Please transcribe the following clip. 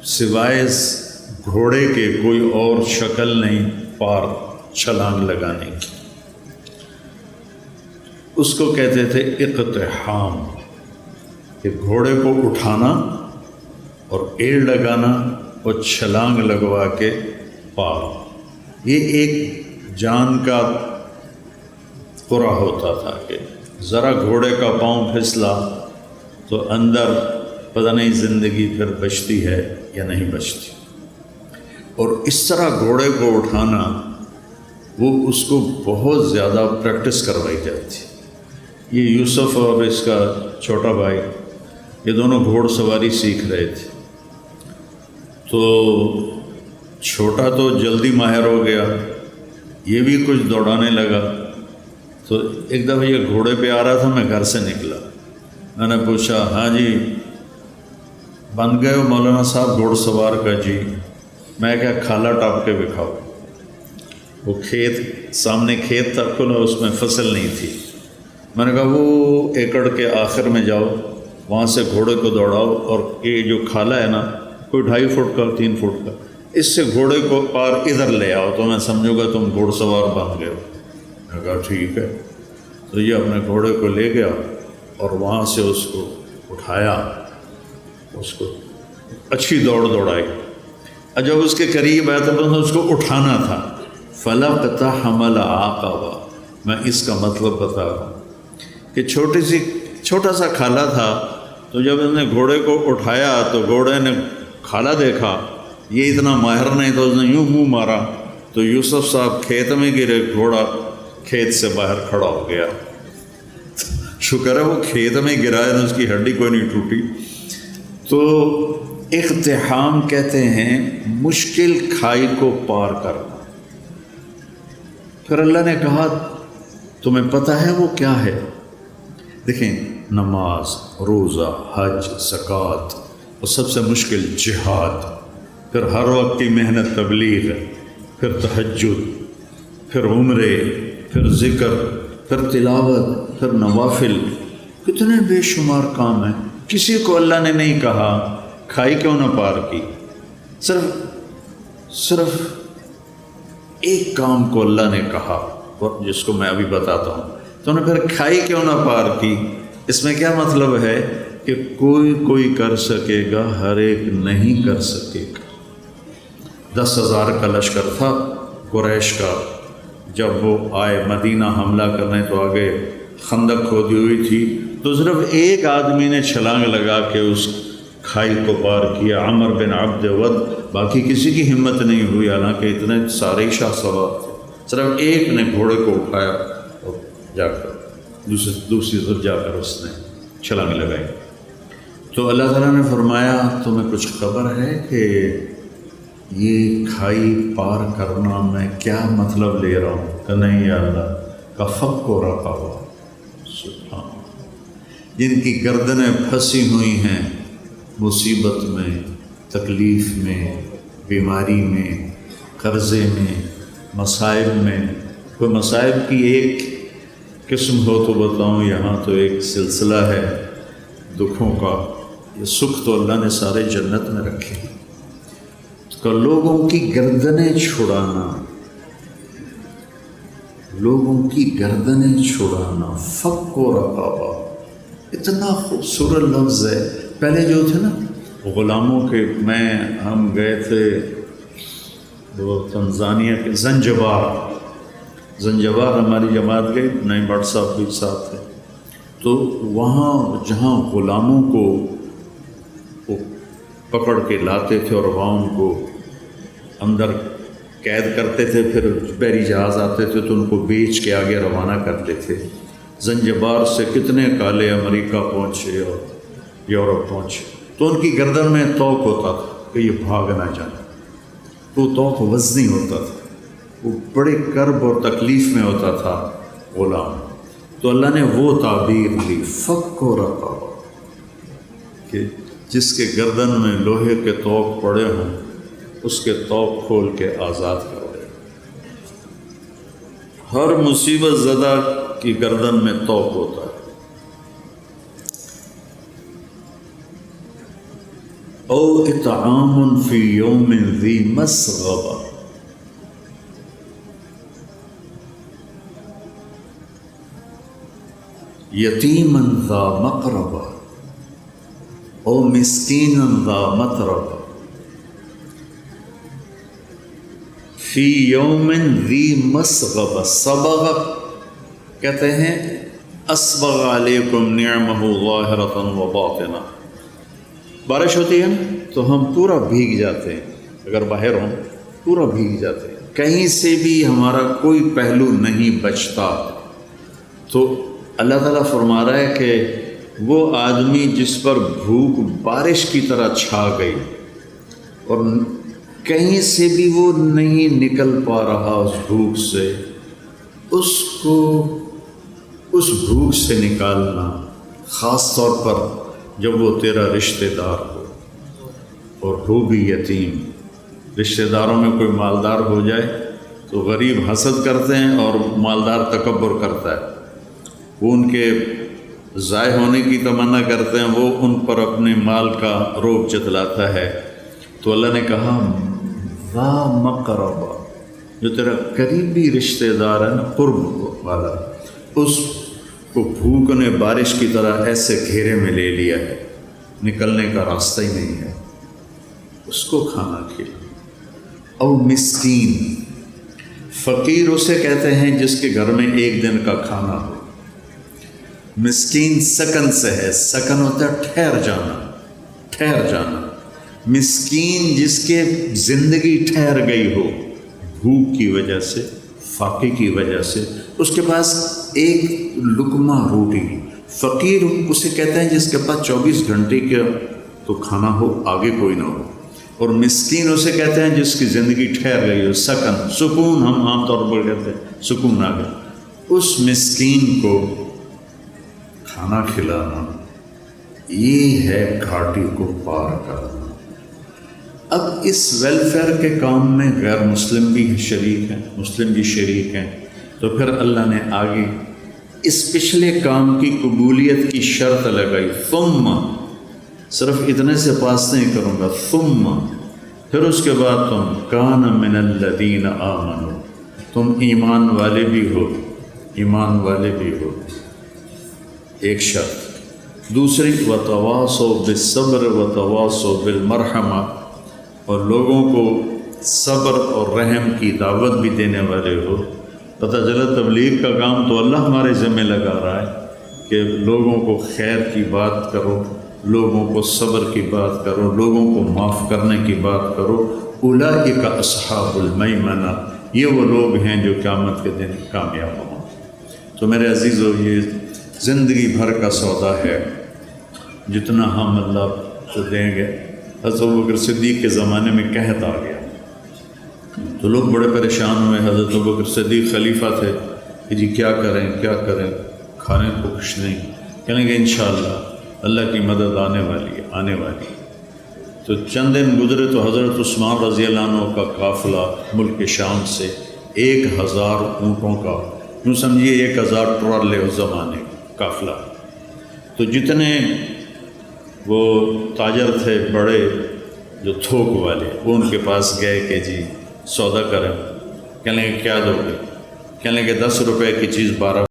سوائے گھوڑے کے کوئی اور شکل نہیں پار چھلانگ لگانے کی۔ اس کو کہتے تھے اقتحام، کہ گھوڑے کو اٹھانا اور ایڑ لگانا اور چھلانگ لگوا کے پار۔ یہ ایک جان کا قرعہ ہوتا تھا کہ ذرا گھوڑے کا پاؤں پھسلا تو اندر پتہ نہیں زندگی پھر بچتی ہے یا نہیں بچتی۔ اور اس طرح گھوڑے کو اٹھانا، وہ اس کو بہت زیادہ پریکٹس کروائی جاتی۔ یہ یوسف اور اس کا چھوٹا بھائی، یہ دونوں گھوڑ سواری سیکھ رہے تھے۔ تو چھوٹا تو جلدی ماہر ہو گیا، یہ بھی کچھ دوڑانے لگا۔ تو ایک دفعہ یہ گھوڑے پہ آ رہا تھا، میں گھر سے نکلا، میں نے پوچھا ہاں جی بن گئے ہو مولانا صاحب گھوڑ سوار کا؟ جی۔ میں کہا کھالا ٹاپ کے دکھاؤ۔ وہ کھیت سامنے کھیت تھا کھلا، اس میں فصل نہیں تھی۔ میں نے کہا وہ ایکڑ کے آخر میں جاؤ، وہاں سے گھوڑے کو دوڑاؤ، اور یہ جو کھالا ہے نا کوئی 2.5 فٹ کا 3 فٹ کا، اس سے گھوڑے کو پار ادھر لے آؤ تو میں سمجھوں گا تم گھوڑ سوار بن گئے ہو۔ میں کہا ٹھیک ہے۔ تو یہ اپنے گھوڑے کو لے گیا اور وہاں سے اس کو اٹھایا، اس کو اچھی دوڑائی۔ اور جب اس کے قریب آیا تو اس کو اٹھانا تھا۔ فَلَقْتَحَمَ الْعَقَبَةَ، میں اس کا مطلب بتا رہا ہوں کہ چھوٹا سا کھالا تھا، تو جب اس نے گھوڑے کو اٹھایا تو گھوڑے نے کھالا دیکھا یہ اتنا ماہر نہیں، تو اس نے یوں منہ مارا تو یوسف صاحب کھیت میں گرے، گھوڑا کھیت سے باہر کھڑا ہو گیا۔ شکر ہے وہ کھیت میں گرا ہے، اس کی ہڈی کوئی نہیں ٹوٹی۔ تو اقتحام کہتے ہیں مشکل کھائی کو پار کرنا۔ پھر اللہ نے کہا تمہیں پتہ ہے وہ کیا ہے؟ دیکھیں، نماز، روزہ، حج، زکوٰۃ، اور سب سے مشکل جہاد، پھر ہر وقت کی محنت تبلیغ، پھر تہجد، پھر عمرے، پھر ذکر، پھر تلاوت، پھر نوافل، کتنے بے شمار کام ہیں۔ کسی کو اللہ نے نہیں کہا کھائی کیوں نہ پار کی، صرف ایک کام کو اللہ نے کہا، جس کو میں ابھی بتاتا ہوں۔ تو انہیں پھر کھائی کیوں نہ پار کی، اس میں کیا مطلب ہے کہ کوئی کر سکے گا، ہر ایک نہیں کر سکے گا۔ 10,000 کا لشکر تھا قریش کا، جب وہ آئے مدینہ حملہ کرنے تو آگے خندق کھودی ہوئی تھی، تو صرف ایک آدمی نے چھلانگ لگا کے اس کھائی کو پار کیا، عمر بن عبد ود، باقی کسی کی ہمت نہیں ہوئی، حالانکہ اتنے سارے شاہ سوار تھے، صرف ایک نے گھوڑے کو اٹھایا اور جا کر دوسری طرف جا کر اس نے چھلانگ لگائی۔ تو اللہ تعالیٰ نے فرمایا تمہیں کچھ خبر ہے کہ یہ کھائی پار کرنا میں کیا مطلب لے رہا ہوں؟ کہ نہیں یا اللہ، کا فق و رقبہ، سبحان اللہ، جن کی گردنیں پھنسی ہوئی ہیں مصیبت میں، تکلیف میں، بیماری میں، قرضے میں، مصائب میں۔ کوئی مصائب کی ایک قسم ہو تو بتاؤں، یہاں تو ایک سلسلہ ہے دکھوں کا۔ یہ سکھ تو اللہ نے سارے جنت میں رکھے ہیں، تو لوگوں کی گردنیں چھڑانا، لوگوں کی گردنیں چھڑانا، فق و رقبہ، اتنا خوبصورت لفظ ہے۔ پہلے جو تھے نا غلاموں کے، ہم گئے تھے وہ تنزانیہ کے زنجبار ہماری جماعت گئی، نئی بٹ صاحب بھی ساتھ تھے۔ تو وہاں جہاں غلاموں کو وہ پکڑ کے لاتے تھے اور وہاں ان کو اندر قید کرتے تھے، پھر بحری جہاز آتے تھے تو ان کو بیچ کے آگے روانہ کرتے تھے۔ زنجبار سے کتنے کالے امریکہ پہنچے اور یورپ پہنچے، تو ان کی گردن میں توق ہوتا تھا کہ یہ بھاگ نہ جائیں۔ تو توق وزنی ہوتا تھا، وہ بڑے کرب اور تکلیف میں ہوتا تھا غلام۔ تو اللہ نے وہ تعبیر دی، فق و رقبہ، کہ جس کے گردن میں لوہے کے توق پڑے ہوں اس کے توق کھول کے آزاد کر دے۔ ہر مصیبت زدہ کی گردن میں توق ہوتا ہے۔ او اطعام فی یوم ذی مسغبہ، یتیما ذا مقربہ او مسکینا ذا متربہ، فی یوم ذی مسغبہ۔ صبغ کہتے ہیں اسبغ علیکم نعمہ ظاہرۃ و باطنہ، بارش ہوتی ہے تو ہم پورا بھیگ جاتے ہیں، اگر باہر ہوں پورا بھیگ جاتے ہیں، کہیں سے بھی ہمارا کوئی پہلو نہیں بچتا۔ تو اللہ تعالیٰ فرما رہا ہے کہ وہ آدمی جس پر بھوک بارش کی طرح چھا گئی اور کہیں سے بھی وہ نہیں نکل پا رہا اس بھوک سے، اس کو اس بھوک سے نکالنا، خاص طور پر جب وہ تیرا رشتہ دار ہو اور ہو بھی یتیم۔ رشتہ داروں میں کوئی مالدار ہو جائے تو غریب حسد کرتے ہیں اور مالدار تکبر کرتا ہے، وہ ان کے ضائع ہونے کی تمنا کرتے ہیں، وہ ان پر اپنے مال کا روب جتلاتا ہے۔ تو اللہ نے کہا ذا مقربہ، جو تیرا قریبی رشتہ دار ہے نا، قرب والا، اس کو بھوک نے بارش کی طرح ایسے گھیرے میں لے لیا ہے، نکلنے کا راستہ ہی نہیں ہے، اس کو کھانا کھلا۔ اور مسکین، فقیر اسے کہتے ہیں جس کے گھر میں ایک دن کا کھانا ہو۔ مسکین سکن سے ہے، سکن ہوتا ہے ٹھہر جانا، ٹھہر جانا۔ مسکین جس کے زندگی ٹھہر گئی ہو بھوک کی وجہ سے، فاقے کی وجہ سے، اس کے پاس ایک لقمہ روٹی۔ فقیر اسے کہتے ہیں جس کے پاس 24 گھنٹے کا تو کھانا ہو، آگے کوئی نہ ہو۔ اور مسکین اسے کہتے ہیں جس کی زندگی ٹھہر گئی ہو، سکن، سکون ہم عام طور پر کہتے ہیں، سکون آ گیا۔ اس مسکین کو کھانا کھلانا، یہ ہے گھاٹی کو پار کرنا۔ اب اس ویلفیئر کے کام میں غیر مسلم بھی شریک ہیں، مسلم بھی شریک ہیں، تو پھر اللہ نے آگے اس پچھلے کام کی قبولیت کی شرط لگائی، ثم، صرف اتنے سے پاس نہیں کروں گا، ثم، پھر اس کے بعد تم کان من الذین آمنوا، تم ایمان والے بھی ہو، ایمان والے بھی ہو، ایک شرط۔ دوسری وتواصوا بالصبر وتواصوا بالمرحمہ، اور لوگوں کو صبر اور رحم کی دعوت بھی دینے والے ہو۔ پتہ چلا تبلیغ کا کام تو اللہ ہمارے ذمہ لگا رہا ہے کہ لوگوں کو خیر کی بات کرو، لوگوں کو صبر کی بات کرو، لوگوں کو معاف کرنے کی بات کرو۔ اولئک اصحاب المیمنہ، یہ وہ لوگ ہیں جو قیامت کے دن کامیاب ہوں۔ تو میرے عزیزو، یہ زندگی بھر کا سودا ہے، جتنا ہم اللہ کو دیں گے۔ حضرت ابوبکر صدیق کے زمانے میں قحط آ گیا تو لوگ بڑے پریشان ہوئے۔ حضرت ابوبکر صدیق خلیفہ تھے کہ جی کیا کریں کیا کریں، کھانے کو کچھ نہیں، کہیں گے انشاءاللہ اللہ کی مدد آنے والی ہے، آنے والی ہے۔ تو چند دن گزرے تو حضرت عثمان رضی اللہ عنہ کا قافلہ ملک شام سے 1000 اونٹوں کا، یوں سمجھیے 1000 ٹرالے اس زمانے کا قافلہ، تو جتنے وہ تاجر تھے بڑے جو تھوک والے، وہ ان کے پاس گئے کہ جی سودا کریں، کہنے کہ کیا دو گے، کہنے کہ 10 روپے کی چیز 12